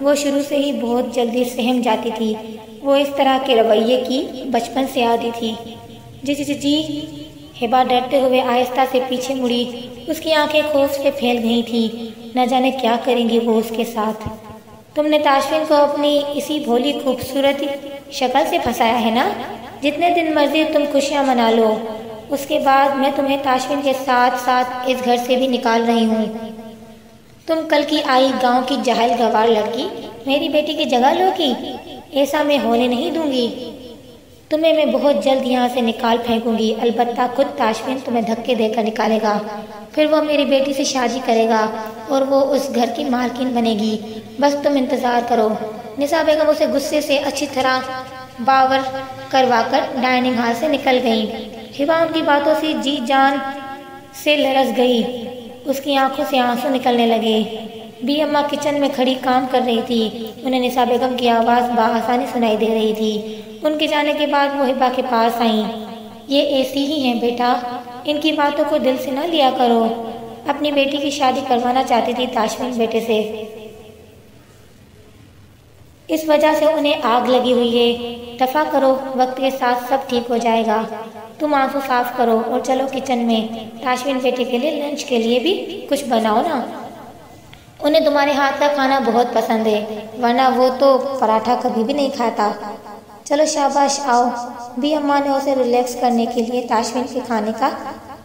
وہ شروع سے ہی بہت جلدی سہم جاتی تھی۔ وہ اس طرح کے رویے کی بچپن سے عادی تھی۔ جی ہبا ڈرتے ہوئے آہستہ سے پیچھے مڑی۔ اس کی آنکھیں خوف سے پھیل گئی تھیں۔ نہ جانے کیا کریں گی وہ اس کے ساتھ۔ تم نے تاشفین کو اپنی اسی بھولی خوبصورت شکل سے پھنسایا ہے نا؟ جتنے دن مرضی تم خوشیاں منا لو، اس کے بعد میں تمہیں تاشفین کے ساتھ ساتھ اس گھر سے بھی نکال رہی ہوں۔ تم کل کی آئی گاؤں کی جاہل گوار لڑکی میری بیٹی کی جگہ لو گی؟ ایسا میں ہونے نہیں دوں گی۔ تمہیں میں بہت جلد یہاں سے نکال پھینکوں گی، البتہ خود تاشفین تمہیں دھکے دے کر نکالے گا۔ پھر وہ میری بیٹی سے شادی کرے گا اور وہ اس گھر کی مالکین بنے گی۔ بس تم انتظار کرو۔ نساء بیگم اسے غصے سے اچھی طرح باور کروا کر ڈائننگ ہال سے نکل گئیں۔ ہبا ان کی باتوں سے جی جان سے لرز گئی۔ اس کی آنکھوں سے آنسو نکلنے لگے۔ بی اماں کچن میں کھڑی کام کر رہی تھی۔ انہیں نساء بیگم کی آواز بآسانی سنائی دے رہی تھی۔ ان کے جانے کے بعد وہ ہبا کے پاس آئیں۔ یہ ایسی ہی ہیں بیٹا، ان کی باتوں کو دل سے نہ لیا کرو۔ اپنی بیٹی کی شادی کروانا چاہتی تھی تاشفین بیٹے سے، اس وجہ سے انہیں آگ لگی ہوئی ہے۔ دفع کرو، وقت کے ساتھ سب ٹھیک ہو جائے گا۔ تم آنسو صاف کرو اور چلو کچن میں۔ تاشفین بیٹے کے لیے لنچ کے لیے بھی کچھ بناؤ نا، انہیں تمہارے ہاتھ کا کھانا بہت پسند ہے، ورنہ وہ تو پراٹھا کبھی بھی نہیں کھاتا۔ چلو شاباش آؤ۔ بی اماں نے اسے ریلیکس کرنے کے لیے تاشفین کے کھانے کا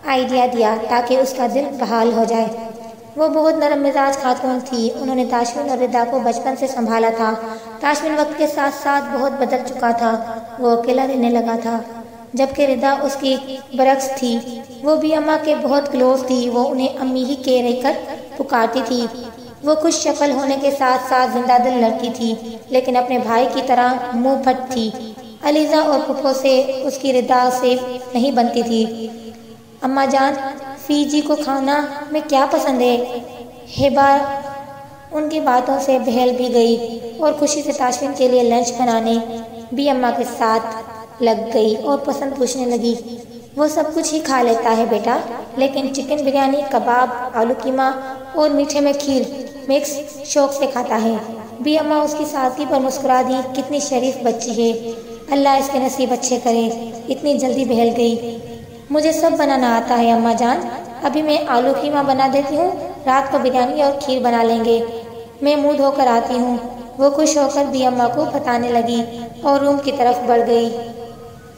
آئیڈیا دیا تاکہ اس کا دل بحال ہو جائے۔ وہ بہت نرم مزاج خاتون تھی۔ انہوں نے تاشفین اور ردا کو بچپن سے سنبھالا تھا۔ تاشفین وقت کے ساتھ ساتھ بہت بدل چکا تھا۔ وہ اکیلا رہنے لگا تھا، جبکہ ردا اس کی برعکس تھی۔ وہ بی اماں کے بہت کلوز تھی۔ وہ انہیں امی ہی کہہ کر پکارتی تھی۔ وہ خوش شکل ہونے کے ساتھ ساتھ زندہ دل لڑکی تھی، لیکن اپنے بھائی کی طرح منہ پھٹ تھی۔ علیزہ اور پھپھو سے اس کی ردا سے نہیں بنتی تھی۔ اماں جان، فی جی کو کھانا میں کیا پسند ہے؟ ہبا ان کی باتوں سے بہل بھی گئی اور خوشی سے تاشفین کے لیے لنچ بنانے بی اماں کے ساتھ لگ گئی اور پسند پوچھنے لگی۔ وہ سب کچھ ہی کھا لیتا ہے بیٹا، لیکن چکن بریانی، کباب، آلو قیمہ اور میٹھے میں کھیر مکس شوق سے کھاتا ہے۔ بی اماں اس کی سادگی پر مسکرا دی۔ کتنی شریف بچی ہے، اللہ اس کے نصیب اچھے کرے۔ اتنی جلدی بہل گئی۔ مجھے سب بنانا آتا ہے اماں جان، ابھی میں آلو قیمہ بنا دیتی ہوں، رات کو بریانی اور کھیر بنا لیں گے۔ میں منہ دھو کر آتی ہوں۔ وہ خوش ہو کر بی اماں کو بتانے لگی اور روم کی طرف بڑھ گئی۔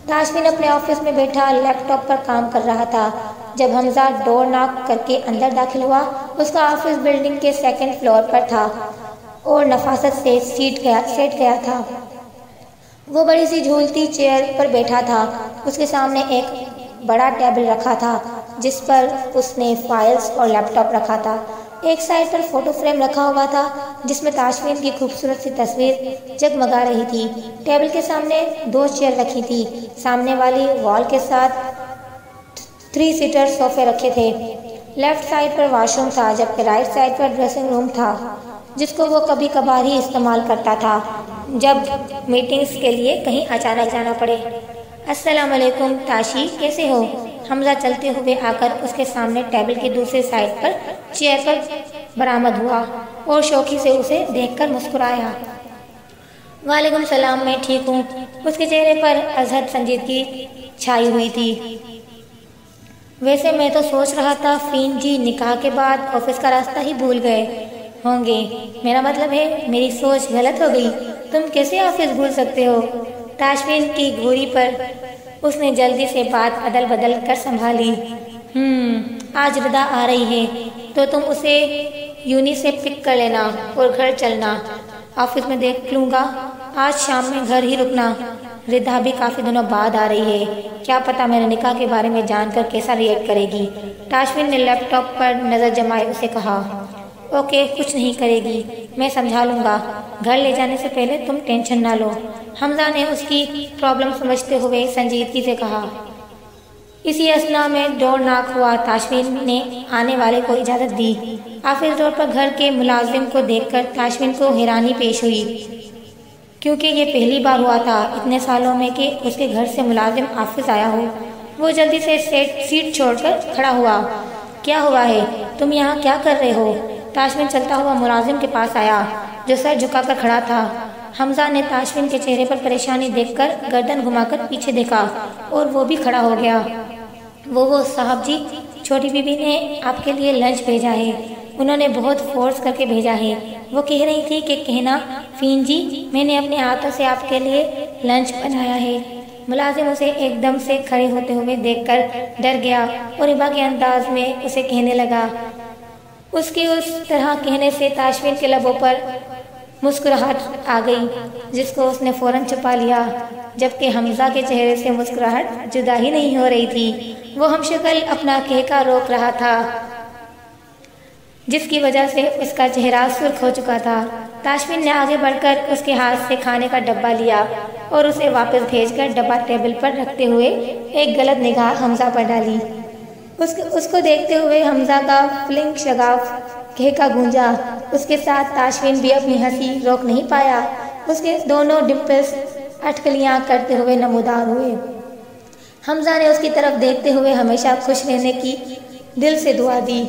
تاشفین اپنے آفس میں بیٹھا لیپ ٹاپ پر کام کر رہا تھا جب حمزہ ڈور ناک کر کے اندر داخل ہوا۔ اس کا آفس بلڈنگ کے 2nd فلور پر تھا اور نفاست سے سیٹ گیا تھا۔ وہ بڑی سی جھولتی چیئر پر بیٹھا تھا۔ اس کے سامنے ایک بڑا ٹیبل رکھا تھا جس پر اس نے فائلز اور لیپ ٹاپ رکھا تھا۔ ایک سائڈ پر فوٹو فریم رکھا ہوا تھا جس میں تاشفین کی خوبصورت سی تصویر جگمگا رہی تھی۔ ٹیبل کے سامنے 2 چیئر رکھی تھی۔ سامنے والی وال کے ساتھ 3 سیٹر صوفے رکھے تھے۔ لیفٹ سائڈ پر واش روم تھا، جبکہ رائٹ سائڈ پر ڈریسنگ روم تھا جس کو وہ کبھی کبھار ہی استعمال کرتا تھا جب میٹنگز کے لیے کہیں اچانک جانا پڑے۔ السلام علیکم تاشی، کیسے ہو؟ حمزہ چلتے ہوئے آ کر اس کے سامنے ٹیبل کی دوسری سائڈ پر چیئر پر برآمد ہوا اور شوخی سے اسے دیکھ کر مسکرایا۔ وعلیکم السلام، میں ٹھیک ہوں۔ اس کے چہرے پر ازحد سنجیدگی چھائی ہوئی تھی۔ ویسے میں تو سوچ رہا تھا فین جی نکاح کے بعد آفس کا راستہ ہی بھول گئے ہوں گے۔ میرا مطلب ہے میری سوچ غلط ہو گئی۔ تم کیسے آفس بھول سکتے ہو؟ تاشفین کی گھوری پر اس نے جلدی سے بات عدل بدل کر سنبھالی۔ آج ردا آ رہی ہے تو تم اسے یونی سے پک کر لینا اور گھر چلنا۔ آفس میں دیکھ لوں گا، آج شام میں گھر ہی رکنا۔ ردا بھی کافی دنوں بعد آ رہی ہے، کیا پتا میرے نکاح کے بارے میں جان کر کیسا ریئیکٹ کرے گی۔ تاشفین نے لیپ ٹاپ پر نظر جمائے اسے کہا، اوکے، کچھ نہیں کرے گی، میں سمجھا لوں گا۔ گھر لے جانے سے پہلے تم ٹینشن نہ لو، حمزہ نے اس کی پرابلم سمجھتے ہوئے سنجیدگی سے کہا۔ اسی اثنا میں ڈور ناک ہوا۔ تاشفین نے آنے والے کو اجازت دی۔ آفس ڈور پر گھر کے ملازم کو دیکھ کر تاشفین کو حیرانی پیش ہوئی، کیونکہ یہ پہلی بار ہوا تھا اتنے سالوں میں کہ اس کے گھر سے ملازم آفس آیا ہو۔ وہ جلدی سے سیٹ چھوڑ کر کھڑا ہوا۔ کیا ہوا ہے؟ تم یہاں کیا کر رہے ہو؟ تاشفین چلتا ہوا ملازم کے پاس آیا۔ جو سر جھکا کر کھڑا تھا۔ حمزہ نے تاشفین کے چہرے پر پریشانی دیکھ کر گردن گھما کر پیچھے دیکھا اور وہ بھی کھڑا ہو گیا۔ وہ صاحب جی، چھوٹی بی بی نے آپ کے لیے لنچ بھیجا ہے، انہوں نے بہت فورس کر کے بھیجا ہے۔ وہ کہہ رہی تھی کہ کہنا فین جی، میں نے اپنے ہاتھوں سے آپ کے لیے لنچ بنایا ہے۔ ملازم اسے ایک دم سے کھڑے ہوتے ہوئے دیکھ کر ڈر گیا اور ہبا کے انداز میں اسے کہنے لگا۔ اس کی اس طرح کہنے سے تاشفین کے لبوں پر مسکراہٹ آ گئی، جس کو اس نے فوراً چھپا لیا، جبکہ حمزہ کے چہرے سے مسکراہٹ جدا ہی نہیں ہو رہی تھی۔ وہ ہم شکل اپنا کہکا روک رہا تھا، جس کی وجہ سے اس کا چہرہ سرخ ہو چکا تھا۔ تاشفین نے آگے بڑھ کر اس کے ہاتھ سے کھانے کا ڈبہ لیا اور اسے واپس بھیج کر ڈبہ ٹیبل پر رکھتے ہوئے ایک غلط نگاہ حمزہ پر ڈالی۔ اس کو دیکھتے ہوئے حمزہ کا فلنگ شگاف کہکا گونجا۔ اس کے ساتھ تاشفین بھی اپنی ہنسی روک نہیں پایا۔ اس کے دونوں ڈمپلز اٹکلیاں کرتے ہوئے نمودار ہوئے۔ حمزہ نے اس کی طرف دیکھتے ہوئے ہمیشہ خوش رہنے کی دل سے دعا دی۔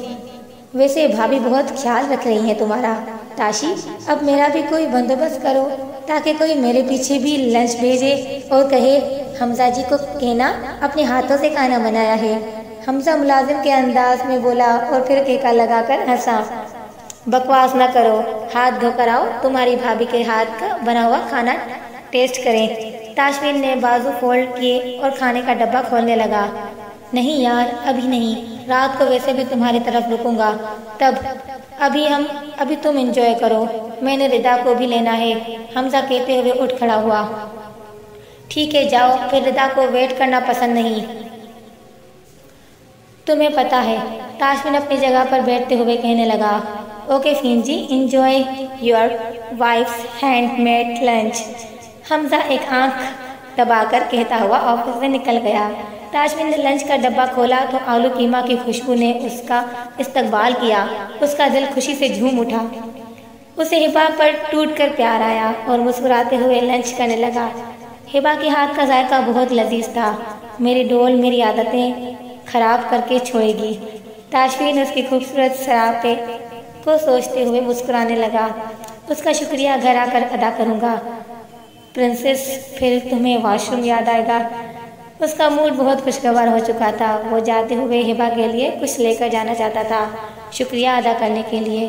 ویسے بھابھی بہت خیال رکھ رہی ہیں تمہارا۔ تاشی، اب میرا بھی کوئی بندوبست کرو تاکہ کوئی میرے پیچھے بھی لنچ بھیجے اور کہے حمزہ جی کو کہنا اپنے ہاتھوں سے کھانا بنایا ہے۔ حمزہ ملازم کے انداز میں بولا اور پھر کہکا لگا کر ہنسا۔ بکواس نہ کرو، ہاتھ دھو کر آؤ، تمہاری بھابھی کے ہاتھ کا بنا ہوا کھانا ٹیسٹ کریں۔ تاشفین نے بازو فولڈ کیے اور کھانے کا ڈبہ کھولنے لگا۔ نہیں یار، ابھی نہیں، رات کو ویسے بھی تمہاری طرف رکوں گا، تب ابھی تم انجوائے کرو، میں نے ردا کو بھی لینا ہے۔ حمزہ کہتے ہوئے اٹھ کھڑا ہوا۔ ٹھیک ہے جاؤ، پھر ردا کو ویٹ کرنا پسند نہیں، تمہیں پتہ ہے۔ تاشفین اپنی جگہ پر بیٹھتے ہوئے کہنے لگا۔ اوکے فین جی، enjoy your wife's hand made lunch. Hamza ایک آنکھ دبا کر کہتا ہوا آفس سے نکل گیا۔ تاشفین نے لنچ کا ڈبہ کھولا تو آلو قیمہ کی خوشبو نے اس کا استقبال کیا۔ اس کا دل خوشی سے جھوم اٹھا۔ اسے ہبا پر ٹوٹ کر پیار آیا اور مسکراتے ہوئے لنچ کرنے لگا۔ ہبا کے ہاتھ کا ذائقہ بہت لذیذ تھا۔ میری ڈول میری عادتیں خراب کر کے چھوڑے گی۔ تاشفین اس کی خوبصورت سراپے کو سوچتے ہوئے مسکرانے لگا۔ اس کا شکریہ گھر آ کر ادا کروں گا پرنسس، پھر تمہیں واش روم یاد آئے گا۔ اس کا موڈ بہت خوشگوار ہو چکا تھا۔ وہ جاتے ہوئے ہبا کے لیے کچھ لے کر جانا چاہتا تھا، شکریہ ادا کرنے کے لیے۔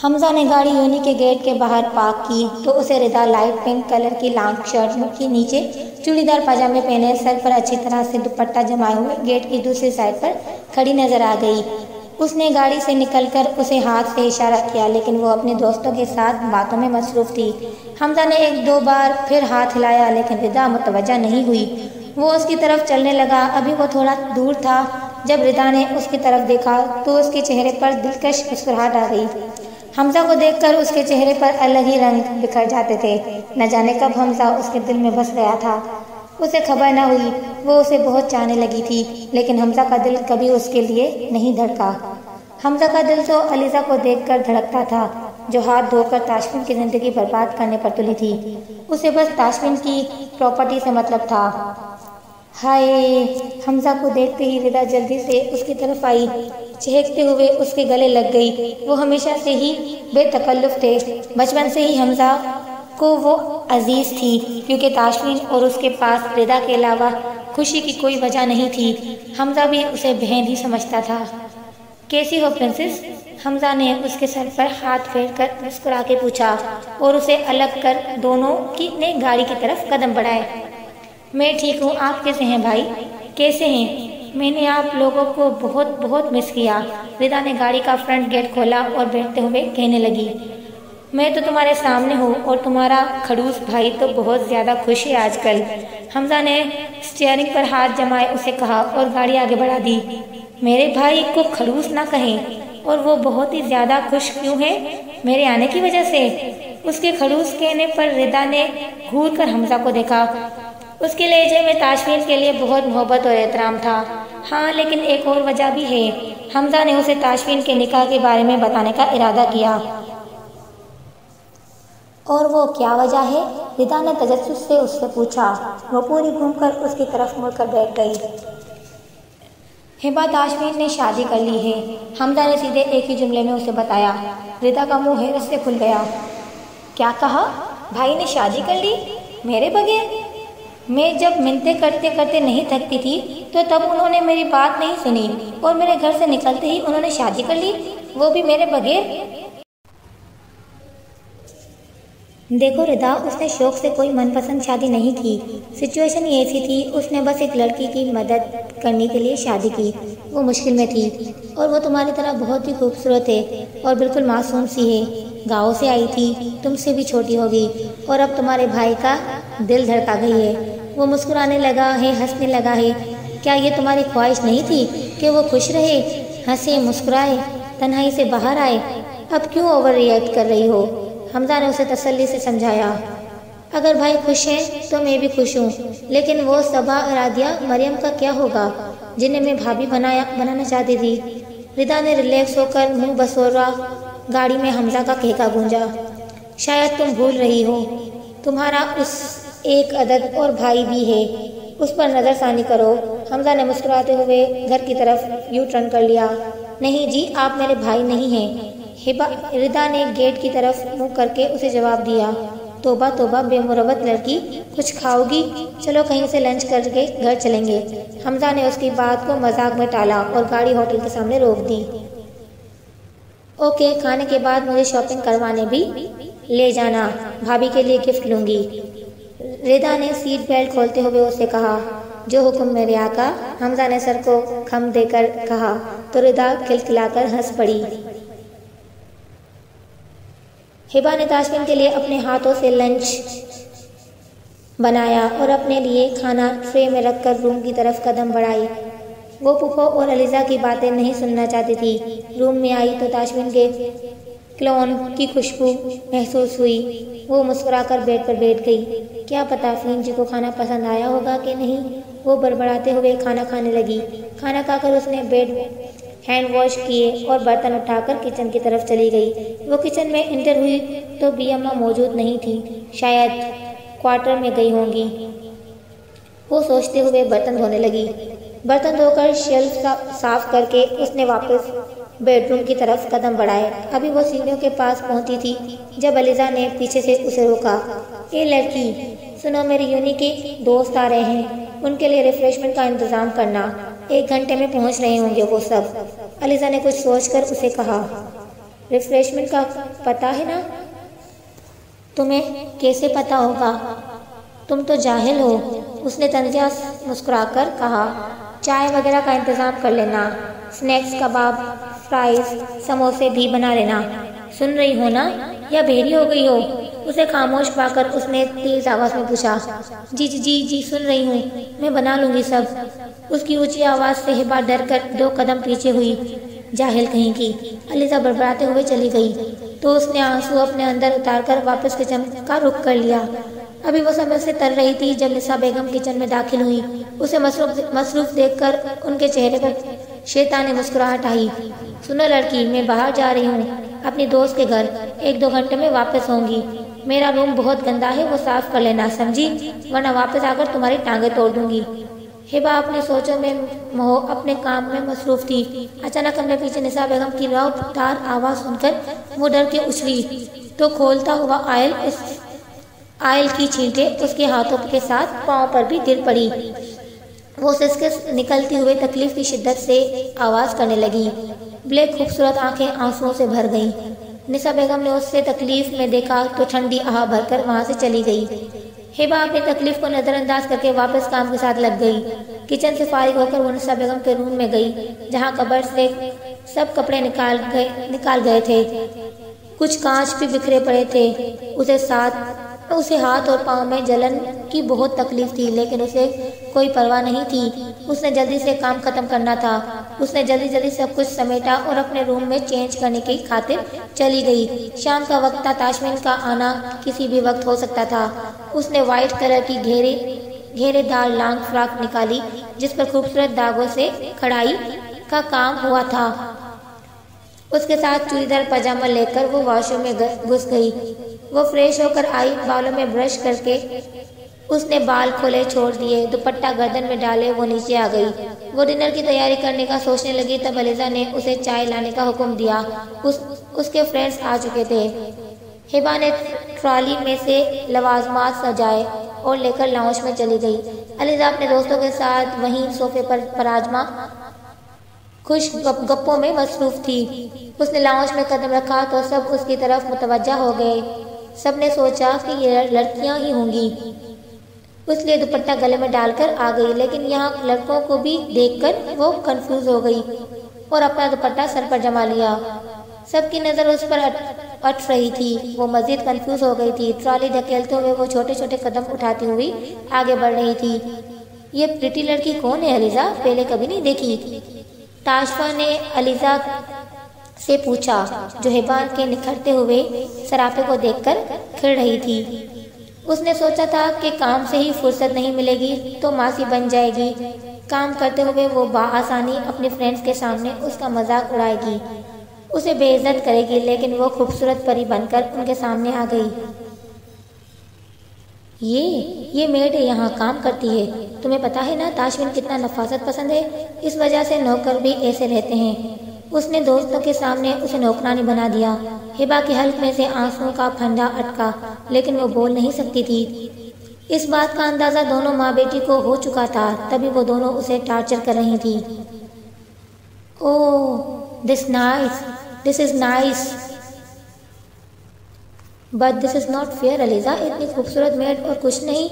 حمزہ نے گاڑی یونی کے گیٹ کے باہر پارک کی تو اسے ردا لائٹ پنک کلر کی لانگ شرٹ کے نیچے چوڑی دار پاجامے پہنے سر پر اچھی طرح سے دوپٹہ جمائے ہوئے گیٹ کی دوسری سائڈ پر کھڑی نظر آ گئی۔ اس نے گاڑی سے نکل کر اسے ہاتھ سے اشارہ کیا، لیکن وہ اپنے دوستوں کے ساتھ باتوں میں مصروف تھی۔ حمزہ نے ایک دو بار پھر ہاتھ ہلایا، لیکن ردا متوجہ نہیں ہوئی۔ وہ اس کی طرف چلنے لگا۔ ابھی وہ تھوڑا دور تھا جب ردا نے اس کی طرف دیکھا تو اس کے چہرے پر دلکش مسکراہٹ آ گئی۔ حمزہ کو دیکھ کر اس کے چہرے پر الگ ہی رنگ بکھر جاتے تھے۔ نہ جانے کب حمزہ اس کے دل میں بس گیا تھا۔ اسے خبر نہ ہوئی، وہ اسے بہت چاہنے لگی تھی، لیکن حمزہ کا دل کبھی اس کے لیے نہیں دھڑکا۔ حمزہ کا دل تو علیزہ کو دیکھ کر دھڑکتا تھا، جو ہاتھ دھو کر تاشفین کی زندگی برباد کرنے پر تلی تھی۔ اسے بس تاشفین کی پراپرٹی سے مطلب تھا۔ ہائے! حمزہ کو دیکھتے ہی ردا جلدی سے اس کی طرف آئی، چہکتے ہوئے اس کے گلے لگ گئی۔ وہ ہمیشہ سے ہی بے تکلف تھے، بچپن سے ہی حمزہ کو وہ عزیز تھی، کیونکہ تاشفین اور اس کے پاس ردا کے علاوہ خوشی کی کوئی وجہ نہیں تھی۔ حمزہ بھی اسے بہن ہی سمجھتا تھا۔ کیسی ہو پرنسس؟ حمزہ نے اس کے سر پر ہاتھ پھیر کر مسکرا کے پوچھا اور اسے الگ کر دونوں نے گاڑی کی طرف قدم بڑھائے۔ میں ٹھیک ہوں، آپ کیسے ہیں بھائی؟ کیسے ہیں؟ میں نے آپ لوگوں کو بہت بہت مس کیا۔ ردا نے گاڑی کا فرنٹ گیٹ کھولا اور بیٹھتے ہوئے کہنے لگی۔ میں تو تمہارے سامنے ہوں اور تمہارا کھڑوس بھائی تو بہت زیادہ خوش ہے آج کل۔ حمزہ نے اسٹیئرنگ پر ہاتھ جمائے اسے کہا اور گاڑی آگے بڑھا دی۔ میرے بھائی کو کھڑوس نہ کہیں، اور وہ بہت ہی زیادہ خوش کیوں ہے؟ میرے آنے کی وجہ سے؟ اس کے کھڑوس کہنے پر ردا نے گھور کر حمزہ کو دیکھا۔ اس کے لہجے میں تاشفین کے لیے بہت محبت اور احترام تھا۔ ہاں، لیکن ایک اور وجہ بھی ہے۔ حمزہ نے اسے تاشفین کے نکاح کے بارے میں بتانے کا ارادہ کیا۔ اور وہ کیا وجہ ہے؟ ردا نے تجسس سے اس سے پوچھا۔ وہ پوری گھوم کر اس کی طرف مڑ کر بیٹھ گئی۔ ہبا تاشفین نے شادی کر لی ہے، حمزہ نے سیدھے ایک ہی جملے میں اسے بتایا۔ ردا کا منہ حیرت سے کھل گیا۔ کیا کہا؟ بھائی نے شادی کر لی میرے بغیر؟ میں جب منتیں کرتے کرتے نہیں تھکتی تھی تو تب انہوں نے میری بات نہیں سنی اور میرے گھر سے نکلتے ہی انہوں نے شادی کر لی، وہ بھی میرے بغیر؟ دیکھو ردا، اس نے شوق سے کوئی من پسند شادی نہیں کی، سچویشن ہی ایسی تھی، اس نے بس ایک لڑکی کی مدد کرنے کے لیے شادی کی۔ وہ مشکل میں تھی اور وہ تمہاری طرح بہت ہی خوبصورت ہے اور بالکل معصوم سی ہے، گاؤں سے آئی تھی، تم سے بھی چھوٹی ہوگی اور اب تمہارے بھائی کا دل دھڑکا گئی ہے۔ وہ مسکرانے لگا ہے، ہنسنے لگا ہے۔ کیا یہ تمہاری خواہش نہیں تھی کہ وہ خوش رہے، ہنسے، مسکرائے، تنہائی سے باہر آئے؟ اب کیوں اوور ری ایکٹ کر رہی ہو؟ حمزہ نے اسے تسلی سے سمجھایا۔ اگر بھائی خوش ہیں تو میں بھی خوش ہوں، لیکن وہ صبا، رادیہ، مریم کا کیا ہوگا جنہیں میں بھابھی بنانا چاہتی تھی؟ ردا نے ریلیکس ہو کر منہ بسورا گاڑی میں حمزہ کا کہکا گونجا۔ شاید تم بھول رہی ہو، تمہارا اس ایک عدد اور بھائی بھی ہے، اس پر نظر ثانی کرو۔ حمزہ نے مسکراتے ہوئے گھر کی طرف یو ٹرن کر لیا۔ نہیں جی، آپ میرے بھائی نہیں ہیں، ردا نے گیٹ کی طرف منہ کر کے اسے جواب دیا۔ توبہ توبہ، بے مروت لڑکی، کچھ کھاؤ گی؟ چلو کہیں سے لنچ کر کے گھر چلیں گے۔ حمزہ نے اس کی بات کو مذاق میں ٹالا اور گاڑی ہوٹل کے سامنے روک دی۔ اوکے، کھانے کے بعد مجھے شاپنگ کروانے بھی لے جانا، بھابھی کے لیے گفٹ لوں گی۔ ردا نے سیٹ بیلٹ کھولتے ہوئے اسے کہا۔ جو حکم میرے آقا، حمزہ نے سر کو خم دے کر کہا تو ردا کھلکھلا کر ہنس پڑی۔ ہبا نے تاشفین کے لیے اپنے ہاتھوں سے لنچ بنایا اور اپنے لیے کھانا ٹرے میں رکھ کر روم کی طرف قدم بڑھائی۔ وہ پھپھو اور علیزہ کی باتیں نہیں سننا چاہتی تھی۔ روم میں آئی تو تاشفین کے کلون کی خوشبو محسوس ہوئی۔ وہ مسکرا کر بیڈ پر بیٹھ گئی۔ کیا پتا افرین جی کو کھانا پسند آیا ہوگا کہ نہیں، وہ بڑبڑاتے ہوئے کھانا کھانے لگی۔ کھانا کھا کر اس نے بیڈ ہینڈ واش کیے اور برتن اٹھا کر کچن کی طرف چلی گئی۔ وہ کچن میں انٹر ہوئی تو بی اماں موجود نہیں تھی، شاید کوارٹر میں گئی ہوں گی۔ وہ سوچتے ہوئے برتن دھونے لگی۔ برتن دھو کر شیلف صاف کر کے اس نے واپس بیڈ روم کی طرف قدم بڑھائے۔ ابھی وہ سیڑھیوں کے پاس پہنچی تھی جب علیزہ نے پیچھے سے اسے روکا۔ اے لڑکی، سنو، میری یونی کے دوست آ رہے ہیں، ان کے لیے ریفریشمنٹ کا انتظام کرنا، 1 گھنٹے میں پہنچ رہے ہوں گے وہ سب۔ علیزہ نے کچھ سوچ کر اسے کہا۔ ریفریشمنٹ کا پتہ ہے نا؟ تمہیں کیسے پتہ ہوگا؟ تم تو جاہل ہو، اس نے طنزیہ مسکرا کر کہا۔ چائے وغیرہ کا انتظام کر لینا، سنیکس، کباب، فرائز، سموسے بھی بنا لینا۔ سن رہی ہو نا، یا بہری ہو گئی ہو؟ اسے خاموش پا کر اس نے تیز آواز میں پوچھا۔ جی جی جی جی، سن رہی ہوں، میں بنا لوں گی سب۔ اس کی اونچی آواز سے ہبا ڈر کر 2 قدم پیچھے ہوئی۔ جاہل کہیں کی، علیزہ بڑبڑاتے ہوئے چلی گئی تو اس نے آنسو اپنے اندر اتار کر واپس کچن کا رخ کر لیا۔ ابھی وہ سمجھ سے تر رہی تھی جب نساء بیگم کچن میں داخل ہوئی۔ اسے مصروف دیکھ کر ان کے چہرے پر شیطانی مسکراہٹ آئی۔ سنو لڑکی، میں باہر جا رہی ہوں اپنی دوست کے گھر، 1-2 گھنٹے میں واپس ہوں گی۔ میرا روم بہت گندا ہے، وہ صاف کر لینا، سمجھی؟ ورنہ واپس آ کر تمہاری ٹانگیں توڑ دوں گی۔ ہبا اپنی سوچوں میں اپنے کام میں مصروف تھی۔ اچانک اپنے پیچھے نساء بیگم کی رفتار آواز سن کر وہ ڈر کے اچھلی تو کھولتا ہوا آئل کی چھینٹیں اس کے ہاتھوں کے ساتھ پاؤں پر بھی گر پڑی۔ وہ سسکے نکلتی ہوئے تکلیف کی شدت سے آواز کرنے لگی۔ بلیک خوبصورت آنکھیں آنسوؤں سے بھر گئیں۔ نساء بیگم نے اسے تکلیف میں دیکھا تو ٹھنڈی آہ بھر کر وہاں سے چلی گئی۔ ہبا اپنی تکلیف کو نظر انداز کر کے واپس کام کے ساتھ لگ گئی۔ کچن سے فارغ ہو کر وہ نساء بیگم کے روم میں گئی جہاں کبرڈ سے سب کپڑے نکال گئے تھے، کچھ کانچ بھی بکھرے پڑے تھے۔ اسے ہاتھ اور پاؤں میں جلن کی بہت تکلیف تھی، لیکن اسے کوئی پرواہ نہیں تھی۔ اس نے جلدی سے کام ختم کرنا تھا۔ اس نے جلدی سب کچھ سمیٹا اور اپنے روم میں چینج کرنے کی خاطر چلی گئی۔ شام کا وقت تھا، تاشفین کا آنا کسی بھی وقت ہو سکتا تھا۔ اس نے وائٹ کلر کی گھیرے دار لانگ فراک نکالی جس پر خوبصورت داغوں سے کڑھائی کا کام ہوا تھا۔ اس کے ساتھ چوڑی دار پاجامہ لے کر وہ واش روم میں گھس گئی۔ وہ فریش ہو کر آئی، بالوں میں برش کر کے اس نے بال کھولے چھوڑ دیے، دوپٹہ گردن میں ڈالے وہ نیچے آ گئی۔ وہ ڈنر کی تیاری کرنے کا سوچنے لگی، تب علیزہ نے اسے چائے لانے کا حکم دیا۔ اس کے فرینڈز آ چکے تھے۔ ہبا نے ٹرالی میں سے لوازمات سجائے اور لے کر لاؤنج میں چلی گئی۔ علیزہ اپنے دوستوں کے ساتھ وہیں صوفے پر پراجما خوش گپوں میں مصروف تھی۔ اس نے لاؤنج میں قدم رکھا تو سب اس کی طرف متوجہ ہو گئے۔ سب نے سوچا کہ یہ لڑکیاں ہی ہوں گی، اس لیے دوپٹہ گلے میں ڈال کر آ گئی، لیکن یہاں لڑکوں کو بھی دیکھ کر وہ کنفیوز ہو گئی اور اپنا دوپٹہ سر پر جما لیا۔ سب کی نظر اس پر اٹھ رہی تھی، وہ مزید کنفیوز ہو گئی تھی۔ ٹرالی دھکیلتے ہوئے وہ چھوٹے چھوٹے قدم اٹھاتی ہوئی آگے بڑھ رہی تھی۔ یہ پریٹی لڑکی کون ہے علیزہ؟ پہلے کبھی نہیں دیکھی، تاشفا نے علیزہ سے پوچھا، جو ہبا کے نکھرتے ہوئے سراپے کو دیکھ کر کھڑ رہی تھی۔ اس نے سوچا تھا کہ کام سے ہی فرصت نہیں ملے گی تو ماسی بن جائے گی۔ کام کرتے ہوئے وہ بآسانی اپنے فرینڈز کے سامنے اس کا مذاق اڑائے گی، اسے بے عزت کرے گی، لیکن وہ خوبصورت پری بن کر ان کے سامنے آ گئی۔ یہ میڈ یہاں کام کرتی ہے، تمہیں پتا ہے نا تاشوین کتنا نفاست پسند ہے، اس وجہ سے نوکر بھی ایسے رہتے ہیں۔ اس نے دوستوں کے سامنے اسے نوکرانی بنا دیا۔ ہبا کے حلق میں سے آنسوؤں کا پھندا اٹکا، لیکن وہ بول نہیں سکتی تھی۔ اس بات کا اندازہ دونوں ماں بیٹی کو ہو چکا تھا، تبھی وہ دونوں اسے ٹارچر کر رہی تھی۔ Oh this is nice but this is not fair Alizeh, اتنی خوبصورت میڈ اور کچھ نہیں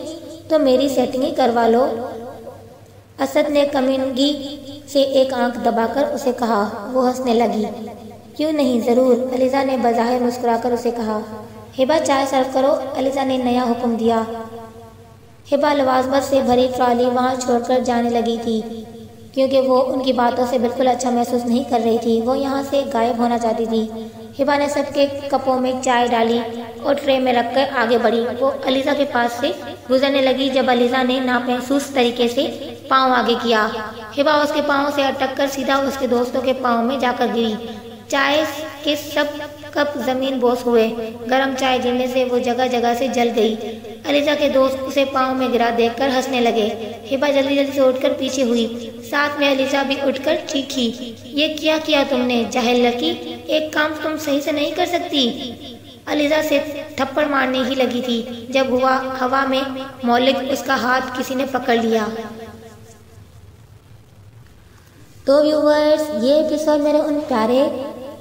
تو میری سیٹنگ ہی کروا لو۔ اسد نے کمینگی سے ایک آنکھ دبا کر اسے کہا۔ وہ ہنسنے لگی۔ کیوں نہیں، ضرور، علیزہ نے بظاہر مسکرا کر اسے کہا۔ ہبا چائے سرو کرو، علیزہ نے نیا حکم دیا۔ ہبا لوازمات سے بھری ٹرالی وہاں چھوڑ کر جانے لگی تھی، کیونکہ وہ ان کی باتوں سے بالکل اچھا محسوس نہیں کر رہی تھی۔ وہ یہاں سے غائب ہونا چاہتی تھی۔ ہبا نے سب کے کپوں میں چائے ڈالی اور ٹرے میں رکھ کر آگے بڑھی۔ وہ علیزہ کے پاس سے گزرنے لگی جب علیزہ نے نامحسوس طریقے سے پاؤں آگے کیا۔ ہبا اس کے پاؤں سے اٹک کر سیدھا اس کے دوستوں کے پاؤں میں جا کر گری۔ چائے کے سب کپ زمین بوس ہوئے۔ گرم چائے گرنے سے وہ جگہ جگہ سے جل گئی۔ علیزہ کے دوست اسے پاؤں میں گرا دیکھ کر ہنسنے لگے۔ ہبا جلدی جلدی سے اٹھ کر پیچھے ہوئی، ساتھ میں علیزہ بھی اٹھ کر چیخی، یہ کیا تم نے، جاہل لڑکی، ایک کام تم صحیح سے نہیں کر سکتی؟ علیزہ سے تھپڑ مارنے ہی لگی تھی جب ہوا میں مولک اس کا ہاتھ کسی نے پکڑ لیا۔ تو ویورز، یہ ایپیسوڈ میرے ان پیارے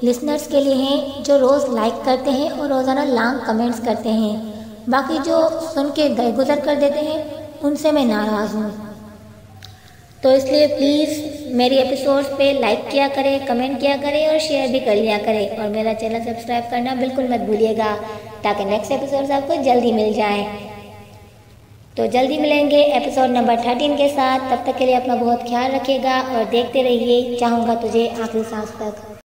لسنرز کے لیے ہیں جو روز لائک کرتے ہیں اور روزانہ لانگ کمنٹس کرتے ہیں۔ باقی جو سن کے گزر کر دیتے ہیں ان سے میں ناراض ہوں، تو اس لیے پلیز میری ایپیسوڈز پہ لائک کیا کریں، کمنٹ کیا کریں اور شیئر بھی کر لیا کریں، اور میرا چینل سبسکرائب کرنا بالکل مت بھولیے گا تاکہ نیکسٹ ایپیسوڈز آپ کو جلدی مل جائیں۔ تو جلدی ملیں گے ایپیسوڈ نمبر 13 کے ساتھ۔ تب تک کے لیے اپنا بہت خیال رکھیے گا اور دیکھتے رہیے چاہوں گا تجھے آخری سانس تک۔